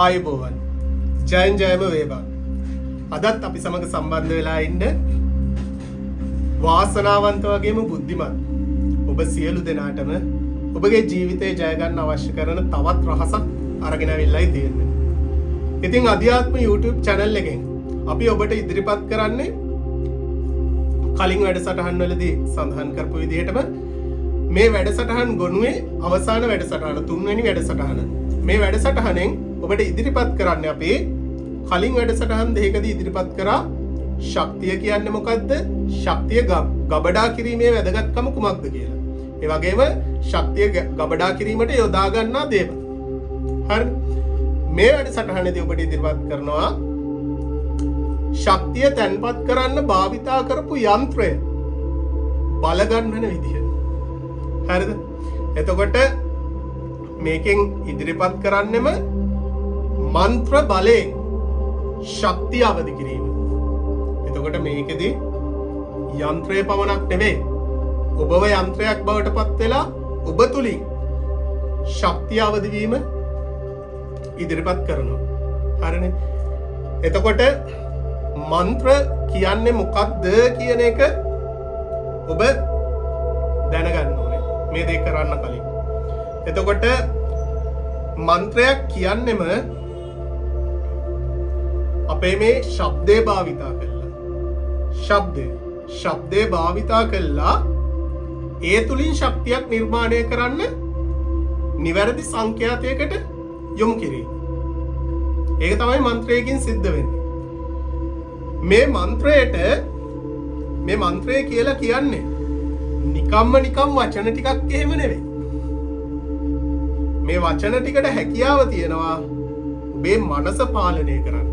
ආයුබෝවන් ජයන් ජයම වේවා. අදත් අපි සමග සම්බන්ධ වෙලා ඉන්න වාසනාවන්ත වගේම බුද්ධිමත් ඔබ සියලු දෙනාටම ඔබගේ ජීවිතේ ජය ගන්න අවශ්‍ය කරන තවත් රහසක් අරගෙන අවිල්ලයි තියෙන්නේ. ඉතින් අධ්‍යාත්ම YouTube channel එකෙන් අපි ඔබට ඉදිරිපත් කරන්නේ කලින් වැඩසටහන් වලදී සඳහන් කරපු විදිහටම මේ වැඩසටහන් ගොනුවේ අවසාන වැඩසටහන 3 වෙනි වැඩසටහන. මේ වැඩසටහනෙන් ඔබට ඉදිරිපත් කරන්න අපි කලින් වැඩසටහන් දෙකකදී ඉදිරිපත් කරා ශක්තිය කියන්නේ මොකද්ද? ශක්තිය ගබඩා කිරීමේ වැදගත්කම කුමක්ද කියලා. ඒ වගේම ශක්තිය ගබඩා කිරීමට යොදා ගන්නා දේවල්. හරි. මේ වැඩසටහනේදී ඔබට ඉදිරිපත් කරනවා ශක්තිය තැන්පත් කරන්න භාවිතා කරපු යන්ත්‍රය බල ගන්නන විදිහ. හරිද? එතකොට මේකෙන් ඉදිරිපත් කරන්නෙම මන්ත්‍ර බලයෙන් ශක්තිය අවදි කිරීම. එතකොට මේකෙදි යන්ත්‍රය පමණක් නෙවෙයි ඔබව යන්ත්‍රයක් බවට පත් වෙලා ඔබ තුලින් ශක්තිය අවදි වීම ඉදිරිපත් කරනවා. හරිනේ? එතකොට මන්ත්‍ර කියන්නේ මොකක්ද කියන එක ඔබ දැනගන්න ඕනේ මේ දේ කරන්න කලින්. එතකොට මන්ත්‍රයක් කියන්නෙම අපේ මේ ශබ්දේ භාවිතා කළා. ශබ්දේ භාවිතා කළා ඒ තුලින් ශක්තියක් නිර්මාණය කරන්න නිවැරදි සංකේතයකට යොමු කිරීම. ඒක තමයි මන්ත්‍රයකින් සිද්ධ වෙන්නේ. මේ මන්ත්‍රය කියලා කියන්නේ නිකම් වචන ටිකක් එහෙම නෙවෙයි. මේ වචන ටිකට හැකියාව තියෙනවා ඔබේ මනස පාලනය කරන්න.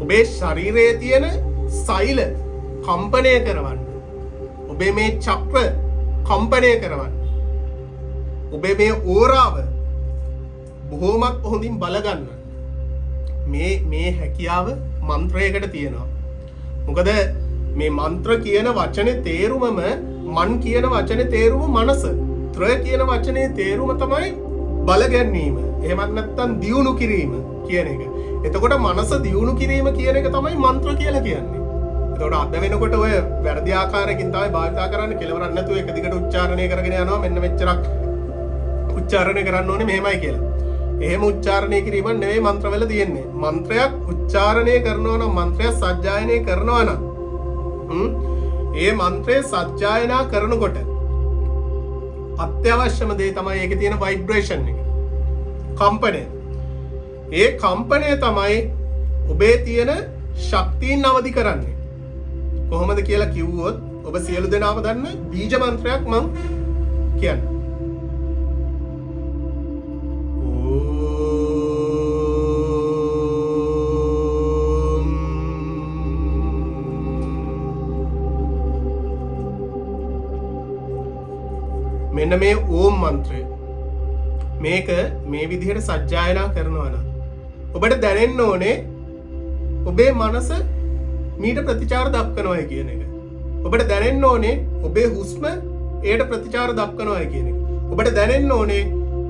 ඔබේ ශරීරයේ තියෙන සෛල කම්පනය කරවන්න. ඔබේ මේ චක්‍ර කම්පනය කරවන්න. ඔබේ මේ ඕරාව බොහොමත් හොඳින් බලගන්න. මේ හැකියාව මන්ත්‍රයකට තියෙනවා. මොකද මේ මන්ත්‍ර කියන වචනේ තේරුමම මන් කියන වචනේ තේරුම මනස. ත්‍ර කියන වචනේ තේරුම තමයි බල ගැනීම. එහෙමත් නැත්නම් දියුණු කිරීම කියන එක. එතකොට මනස දියුණු කිරීම කියන එක තමයි මන්ත්‍ර කියලා කියන්නේ. එතකොට අද වෙනකොට ඔය වැරදි ආකාරයකින් තමයි භාවිතා කරන්නේ කෙලවරක් නැතුව එක දිගට උච්චාරණය කරගෙන යනවා මෙන්න මෙච්චරක් උච්චාරණය කරන්න ඕනේ මෙහෙමයි කියලා. එහෙම උච්චාරණය කිරීම නෙවෙයි මන්ත්‍රවල තියෙන්නේ. මන්ත්‍රයක් උච්චාරණය කරනවා නම් මන්ත්‍රයක් සජ්ජායනය කරනවා නම් ඒ මන්ත්‍රය සජ්ජායනා කරනකොට අත්‍යවශ්‍යම දේ තමයි ඒකේ තියෙන ভাইබ්‍රේෂන් එක. කම්පනය. ඒ කම්පනය තමයි ඔබේ තියෙන ශක්තියින් අවදි කරන්නේ. කොහොමද කියලා කිව්වොත් ඔබ සියලු දෙනාම දන්න බීජ මන්ත්‍රයක් මම කියන්න. මෙන්න මේ ඕම් මන්ත්‍රය. මේක මේ විදිහට සජ්ජායනා කරනවා නම් ඔබට දැනෙන්න ඕනේ ඔබේ මනස මීට ප්‍රතිචාර දක්වනවා කියන එක. ඔබට දැනෙන්න ඕනේ ඔබේ හුස්ම ඒට ප්‍රතිචාර දක්වනවා කියන එක. ඔබට දැනෙන්න ඕනේ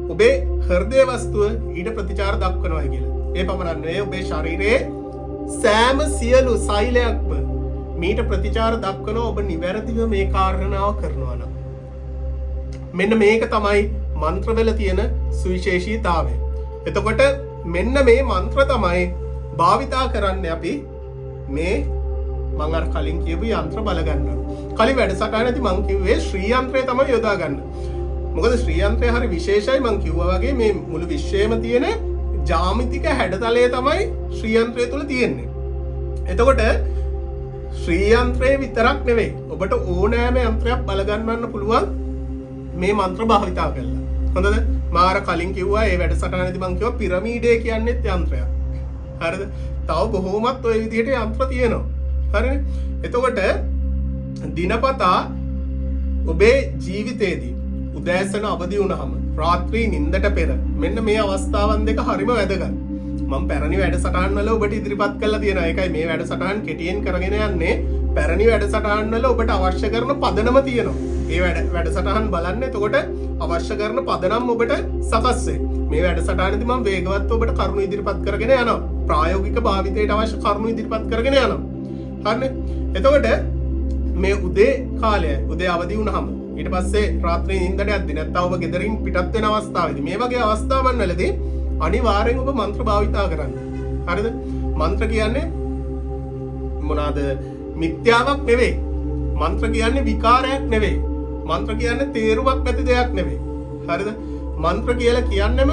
ඔබේ හෘදය වස්තුව ඊට ප්‍රතිචාර දක්වනවා කියලා. ඒ පමණක් නෙවෙයි ඔබේ ශරීරයේ සෑම සියලු සෛලයක්ම මීට ප්‍රතිචාර දක්වනවා ඔබ නිවැරදිව මේ කාරණාව කරනවා නම්. මෙන්න මේක තමයි මන්ත්‍රවල තියෙන සුවිශේෂීතාවය. එතකොට මෙන්න මේ මන්ත්‍ර තමයි භාවිතා කරන්න අපි මේ මම අර කලින් කියපු යන්ත්‍ර බල ගන්නවා. කලින් වැඩසටහනේදී මම කිව්වේ ශ්‍රී යන්ත්‍රය තමයි යොදා ගන්න. මොකද ශ්‍රී යන්ත්‍රය හරි විශේෂයි. මම කිව්වා වගේ මේ මුළු විශ්වයේම තියෙන ජ්‍යාමිතික හැඩතලය තමයි ශ්‍රී යන්ත්‍රය තුල තියෙන්නේ. එතකොට ශ්‍රී යන්ත්‍රය විතරක් නෙවෙයි ඔබට ඕනෑම යන්ත්‍රයක් බල ගන්නන්න පුළුවන් මේ මන්ත්‍ර භාවිතා කළා. හොඳද? මාර කලින් කිව්වා ඒ වැඩසටහනේදී මම කිව්වා පිරමීඩය කියන්නේත් යන්ත්‍රයක්. හරිද? තව බොහෝමත් ওই විදිහට යන්ත්‍ර තියෙනවා. හරිනේ? එතකොට දිනපතා ඔබේ ජීවිතේදී උදෑසන අවදි වුණාම රාත්‍රී නිින්දට පෙර මෙන්න මේ අවස්ථාවන් දෙක හරිම වැදගත්. මම පැරණි වැඩසටහන් වල ඔබට ඉදිරිපත් කරලා තියෙනවා. ඒකයි මේ වැඩසටහන් කෙටියෙන් කරගෙන යන්නේ පැරණි වැඩසටහන් වල ඔබට අවශ්‍ය කරන පදනම තියෙනවා. ඒ වැඩසටහන් බලන්න. එතකොට අවශ්‍ය කරන පදනම් ඔබට සකස් වෙයි. මේ වැඩසටහනේදී මම වේගවත් ඔබට කරුණු ඉදිරිපත් කරගෙන යනවා. ප්‍රායෝගික භාවිතයට අවශ්‍ය කරුණු ඉදිරිපත් කරගෙන යනවා. හරිනේ. එතකොට මේ උදේ කාලය උදේ අවදි වුණාම ඊට පස්සේ රාත්‍රියේ නිින්දට යද්දි නැත්නම් ඔබ ගෙදරින් පිටත් වෙන අවස්ථාවේදී මේ වගේ අවස්ථාවන් වලදී අනිවාර්යෙන් ඔබ මන්ත්‍ර භාවිතා කරන්න. හරිද? මන්ත්‍ර කියන්නේ මොනවාද? මිත්‍යාවක් නෙවෙයි. මන්ත්‍ර කියන්නේ විකාරයක් නෙවෙයි. මන්ත්‍ර කියන්නේ තේරුමක් නැති දෙයක් නෙවෙයි. හරිද? මන්ත්‍ර කියලා කියන්නේම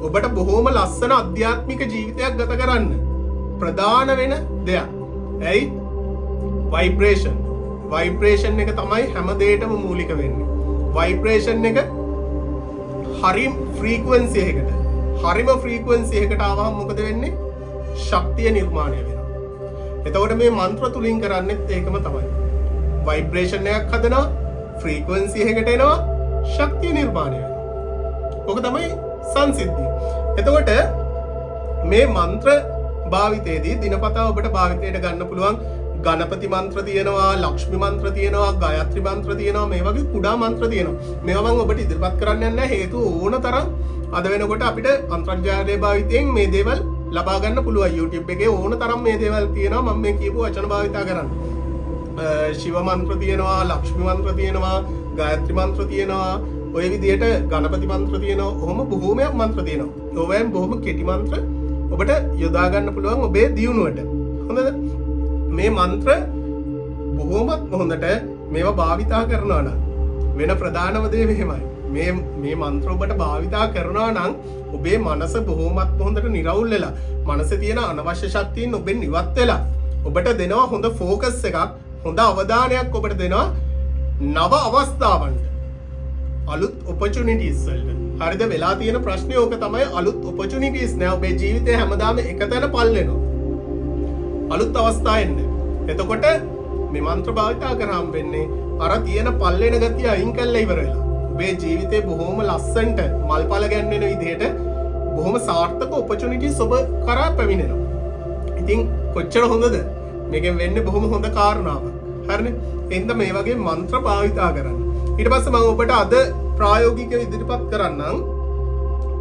ඔබට බොහොම ලස්සන අධ්‍යාත්මික ජීවිතයක් ගත කරන්න ප්‍රධාන වෙන දෙයක්. ඇයි? වයිබ්‍රේෂන්. වයිබ්‍රේෂන් එක තමයි හැම දෙයකටම මූලික වෙන්නේ. වයිබ්‍රේෂන් එක හරිම ෆ්‍රීකවෙන්සි එකකට. හරිම ෆ්‍රීකවෙන්සි එකකට ආවම මොකද වෙන්නේ? ශක්තිය නිර්මාණය වෙනවා. එතකොට මේ මන්ත්‍ර තුලින් කරන්නේත් ඒකම තමයි. වයිබ්‍රේෂන් එකක් හදනවා, ෆ්‍රීකවෙන්සි එකකට එනවා, ශක්තිය නිර්මාණය වෙනවා. ඔක තමයි සංසිද්ධිය. එතකොට මේ මන්ත්‍ර භාවිතයේදී දිනපතා ඔබට භාවිතයට ගන්න පුළුවන් ගණපති මන්ත්‍ර තියෙනවා, ලක්ෂ්මී මන්ත්‍ර තියෙනවා, ගායත්‍රි මන්ත්‍ර තියෙනවා, මේ වගේ කුඩා මන්ත්‍ර තියෙනවා. මේවා මම ඔබට ඉදිරිපත් කරන්න යන්නේ හේතුව ඕන තරම් අද වෙනකොට අපිට අන්තර්ජාලය භාවිතයෙන් මේ දේවල් ලබා ගන්න පුළුවන්. YouTube එකේ ඕන තරම් මේ දේවල් තියෙනවා. මම මේ කියපු වචන භාවිතා කරන්න. ශිව මන්ත්‍ර තියෙනවා, ලක්ෂ්මී මන්ත්‍ර තියෙනවා, ගායත්‍රි මන්ත්‍ර තියෙනවා, ඔය විදිහට ගණපති මන්ත්‍ර තියෙනවා. ඔහොම බොහෝමයක් මන්ත්‍ර තියෙනවා. ඔවෙන් බොහොම කෙටි මන්ත්‍ර ඔබට යොදා ගන්න පුළුවන් ඔබේ දියුණුවට. හොඳද? මේ මන්ත්‍ර බොහොමත් හොඳට මේවා භාවිතා කරනවා නම් වෙන ප්‍රධානම දේ මෙහෙමයි. මේ මන්ත්‍ර ඔබට භාවිතා කරනවා නම් ඔබේ මනස බොහොමත් හොඳට නිරවුල් වෙලා මනසේ තියෙන අනවශ්‍ය ශක්තියින් ඔබෙන් ඉවත් වෙලා ඔබට දෙනවා හොඳ ફોකස් එකක්, හොඳ අවධානයක් ඔබට දෙනවා නව අවස්ථාවන්ට, අලුත් ඔපචුනිටිස් වලට. හරිද? වෙලා තියෙන ප්‍රශ්නේ ඕක තමයි. අලුත් ඔපචුනිටිස් නෑ. ඔබේ ජීවිතේ හැමදාම එකතැන පල් වෙනවා. අලුත් අවස්ථා එන්නේ. එතකොට මේ මන්ත්‍ර භාවිතා කරාම වෙන්නේ අර තියෙන පල් වෙන ගතිය අයින් කරලා ඉවර වෙලා ඔබේ ජීවිතේ බොහොම ලස්සනට මල්පල ගැන්වෙන විදිහට බොහොම සාර්ථක ඔපචුනිටිස් ඔබ කරා පැමිණෙනවා. ඉතින් කොච්චර හොඳද? මේකෙන් වෙන්නේ බොහොම හොඳ කාරණාවක්. හරිනේ? එහෙනම් මේ වගේ මන්ත්‍ර භාවිතා කරන්න. ඊට පස්සේ මම ඔබට අද ප්‍රායෝගිකව ඉදිරිපත් කරන්නම්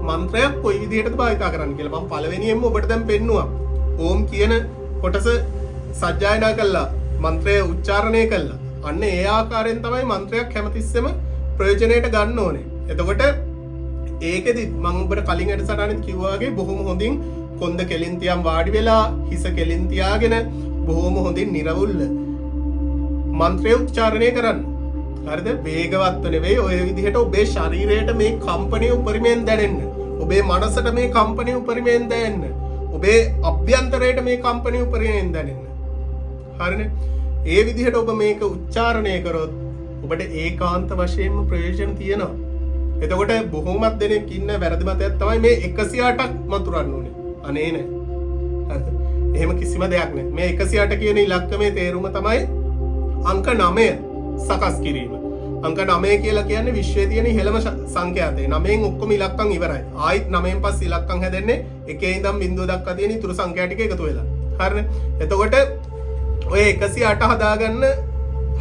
මන්ත්‍රයක් කොයි විදිහටද භාවිතා කරන්න කියලා. මම පළවෙනියෙන්ම ඔබට දැන් පෙන්නුවා. ඕම් කියන කොටස සජ්ජායනා කළා, මන්ත්‍රය උච්චාරණය කළා. අන්න ඒ ආකාරයෙන් තමයි මන්ත්‍රයක් හැමතිස්සෙම ප්‍රයෝජනයට ගන්න ඕනේ. එතකොට ඒකෙදි මම ඔබට කලින් වැඩසටහනෙත් කිව්වා වගේ බොහොම හොඳින් කොන්ද කෙලින් තියන් වාඩි වෙලා හිස කෙලින් තියාගෙන බොහොම හොඳින් නිරවුල්ව මන්ත්‍රය උච්චාරණය කරන්න. හරිද? වේගවත්ව නෙවෙයි, ඔය විදිහට ඔබේ ශරීරයට මේ කම්පණය උපරිමයෙන් දැනෙන්න. ඔබේ මනසට මේ කම්පණය උපරිමයෙන් දැනෙන්න. ඔබේ අභ්‍යන්තරයට මේ කම්පණය උපරිමයෙන් දැනෙන්න. හරිනේ? ඒ විදිහට ඔබ මේක උච්චාරණය කරොත් ඔබට ඒකාන්ත වශයෙන්ම ප්‍රයෝජන තියෙනවා. එතකොට බොහෝමත් දෙනෙක් ඉන්න වැරදි මතයක් තමයි මේ 108ක් මතුරන්න ඕනේ. අනේ නෑ. හරිද? එහෙම කිසිම දෙයක් නෑ. මේ 108 කියන ඉලක්කමේ තේරුම තමයි අංක 9 සකස් කිරීම. අංක 9 කියලා කියන්නේ විශ්වයේ තියෙන ඉහළම සංඛ්‍යාතය. 9න් ඔක්කොම ඉලක්කම් ඉවරයි. ආයිත් 9න් පස්සේ ඉලක්කම් හැදෙන්නේ 1 ඉඳන් 0 දක්වා තියෙන ඉතුරු සංඛ්‍යා ටික එකතු වෙලා. හරිනේ? එතකොට ඔය 108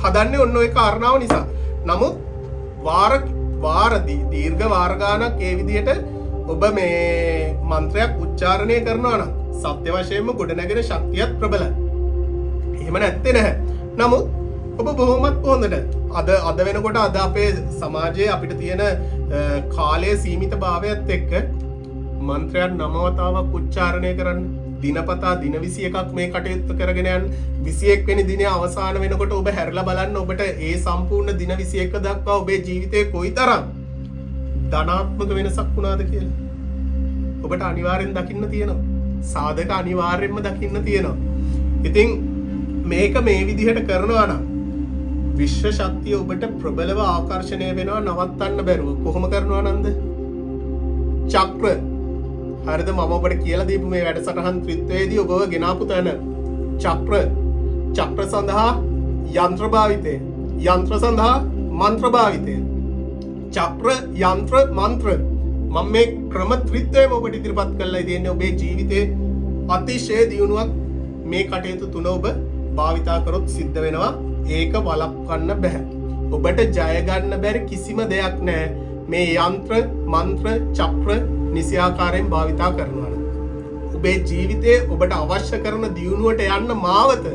හදන්නේ ඔන්න ඔය කාරණාව නිසා. නමුත් දීර්ඝ වාර ගානක් ඒ විදිහට ඔබ මේ මන්ත්‍රයක් උච්චාරණය කරනවා නම් සත්‍ය වශයෙන්ම ගොඩනැගෙන ශක්තියත් ප්‍රබලයි. එහෙම නැත්තේ නැහැ. නමුත් ඔබ බොහොමත් හොඳට අද වෙනකොට අද අපේ සමාජයේ අපිට තියෙන කාලයේ සීමිත භාවයත් එක්ක මන්ත්‍රයක් 9 වතාවක් උච්චාරණය කරන්න. දිනපතා දින 21ක් මේ කටයුත්ත කරගෙන යන්න. 21 වෙනි දිනේ අවසාන වෙනකොට ඔබ හැරිලා බලන්න ඔබට ඒ සම්පූර්ණ දින 21 දක්වා ඔබේ ජීවිතේ කොයිතරම් ධනාත්මක වෙනසක් වුණාද කියලා ඔබට අනිවාර්යෙන් දකින්න තියෙනවා. සාධක අනිවාර්යෙන්ම දකින්න තියෙනවා. ඉතින් මේක මේ විදිහට කරනවා නම් විශ්ව ශක්තිය ඔබට ප්‍රබලව ආකර්ෂණය වෙනවා නවත්තන්න බැරුව. කොහොම කරනවා නන්ද? චක්‍ර. හරිද? මම ඔබට කියලා දීපු මේ වැඩසටහන් ත්‍රිත්වයේදී ඔබව ගෙනාපු තැන චක්‍ර සඳහා යන්ත්‍ර භාවිතය, යන්ත්‍ර සඳහා මන්ත්‍ර භාවිතය. චක්‍ර, යන්ත්‍ර, මන්ත්‍ර. මම මේ ක්‍රම ත්‍රිත්වයම ඔබට ඉදිරිපත් කරලා තියෙන්නේ ඔබේ ජීවිතේ අතිශය දියුණුවක් මේ කටයුතු තුන ඔබ භාවිතා කරොත් සිද්ධ වෙනවා ඒක වළක්වන්න බෑ. ඔබට ජය ගන්න බැරි කිසිම දෙයක් නැහැ මේ යන්ත්‍ර මන්ත්‍ර චක්‍ර නිසියාකාරයෙන් භාවිතා කරනවා. ඔබේ ජීවිතයේ ඔබට අවශ්‍ය කරන දියුණුවට යන්න මාවත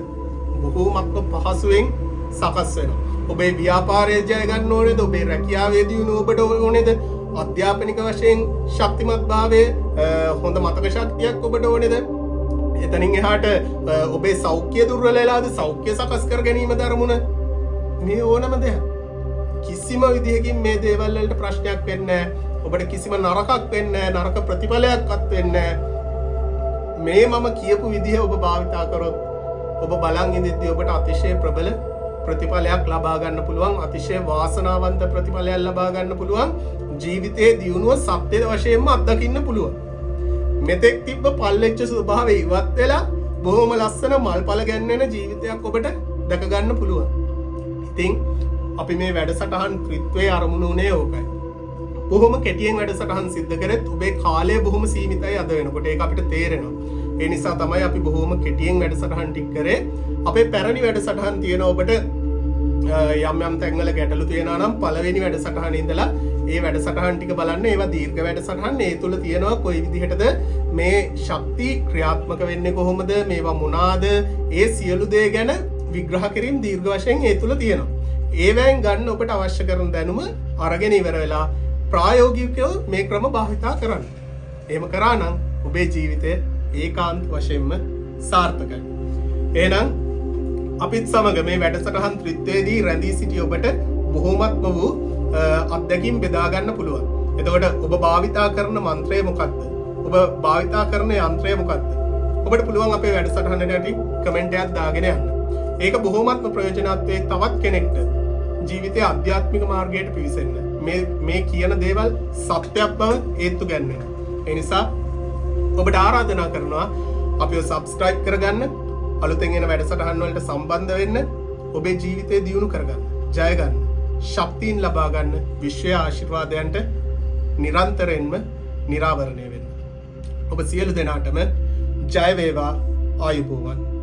බොහෝමත්ම පහසුවෙන් සකස් වෙනවා. ඔබේ ව්‍යාපාරය ජය ගන්න ඕනේද? ඔබේ රැකියාවේ දියුණුව ඔබට ඕනේද? අධ්‍යාපනික වශයෙන් ශක්තිමත් භාවය හොඳ මතක ශක්තියක් ඔබට ඕනේද? එතනින් එහාට ඔබේ සෞඛ්‍ය දුර්වල වෙලාද සෞඛ්‍ය සකස් කර ගැනීම ධර්මුණ මේ ඕනම දෙයක්. කිසිම විදිහකින් මේ දේවල් වලට ප්‍රශ්නයක් වෙන්නේ නැහැ. ඔබට කිසිම නරකක් වෙන්නේ නැහැ. නරක ප්‍රතිඵලයක්වත් වෙන්නේ නැහැ. මේ මම කියපු විදිහ ඔබ භාවිතා කරොත් ඔබ බලන් ඉඳිද්දී ඔබට අතිශය ප්‍රබල ප්‍රතිඵලයක් ලබා ගන්න පුළුවන්. අතිශය වාසනාවන්ත ප්‍රතිඵලයක් ලබා ගන්න පුළුවන්. ජීවිතයේ දියුණුව සත්‍ය වශයෙන්ම අත්දකින්න පුළුවන්. මෙතෙක් තිබ්බ පල්ලෙච්ච ස්වභාවය ඉවත් වෙලා බොහොම ලස්සන මල්පල ගැන්වෙන ජීවිතයක් ඔබට දැක ගන්න පුළුවන්. ඉතින් අපි මේ වැඩසටහන් ත්‍රිත්වයේ අරමුණු උනේ ඕකයි. බොහොම කෙටියෙන් වැඩසටහන් සිද්ධ කරෙත් ඔබේ කාලය බොහොම සීමිතයි අද වෙනකොට. ඒක අපිට තේරෙනවා. ඒ නිසා තමයි අපි බොහොම කෙටියෙන් වැඩසටහන් ටික කරේ. අපේ පැරණි වැඩසටහන් තියෙන ඔබට යම් යම් තැන්වල ගැටලු තියෙනවා නම් පළවෙනි වැඩසටහනේ ඉඳලා ඒ වැඩසටහන් ටික බලන්න. ඒවා දීර්ඝ වැඩසටහන්. ඒ තුල තියෙනවා කොයි විදිහටද මේ ශක්තිය ක්‍රියාත්මක වෙන්නේ කොහොමද? මේවා මොනවාද? ඒ සියලු දේ ගැන විග්‍රහ කිරීම දීර්ඝ වශයෙන් ඒ තුල තියෙනවා. ඒවෙන් ගන්න ඔබට අවශ්‍ය කරන දැනුම අරගෙන ඉවර වෙලා ප්‍රායෝගිකව මේ ක්‍රම භාවිතා කරන්න. එහෙම කරා නම් ඔබේ ජීවිතය ඒකාන්ත වශයෙන්ම සාර්ථකයි. එහෙනම් අපිත් සමග මේ වැඩසටහන් ත්‍රිත්වයේදී රැඳී සිටි ඔබට බොහෝමත්ම වූ අත්දැකීම් බෙදා ගන්න පුළුවන්. එතකොට ඔබ භාවිතා කරන මන්ත්‍රය මොකක්ද? ඔබ භාවිතා කරන යන්ත්‍රය මොකක්ද? ඔබට පුළුවන් අපේ වැඩසටහනට යටි කමෙන්ට් එකක් දාගෙන යන්න. ඒක බොහෝමත්ම ප්‍රයෝජනවත් වේ තවත් කෙනෙක්ට ජීවිතයේ ආධ්‍යාත්මික මාර්ගයට පිවිසෙන්න. මේ කියන දේවල් සත්‍යයක් බව හේතු ගන්න. ඒ නිසා ඔබට ආරාධනා කරනවා අපිව subscribe කරගන්න, අලුතෙන් එන වැඩසටහන් වලට සම්බන්ධ වෙන්න, ඔබේ ජීවිතය දියුණු කරගන්න, ජය ගන්න, ශක්තියින් ලබා ගන්න, විශ්වයේ ආශිර්වාදයන්ට නිරන්තරයෙන්ම නිරාවරණය වෙන්න. ඔබ සියලු දෙනාටම ජය වේවා. ආයුබෝවන්.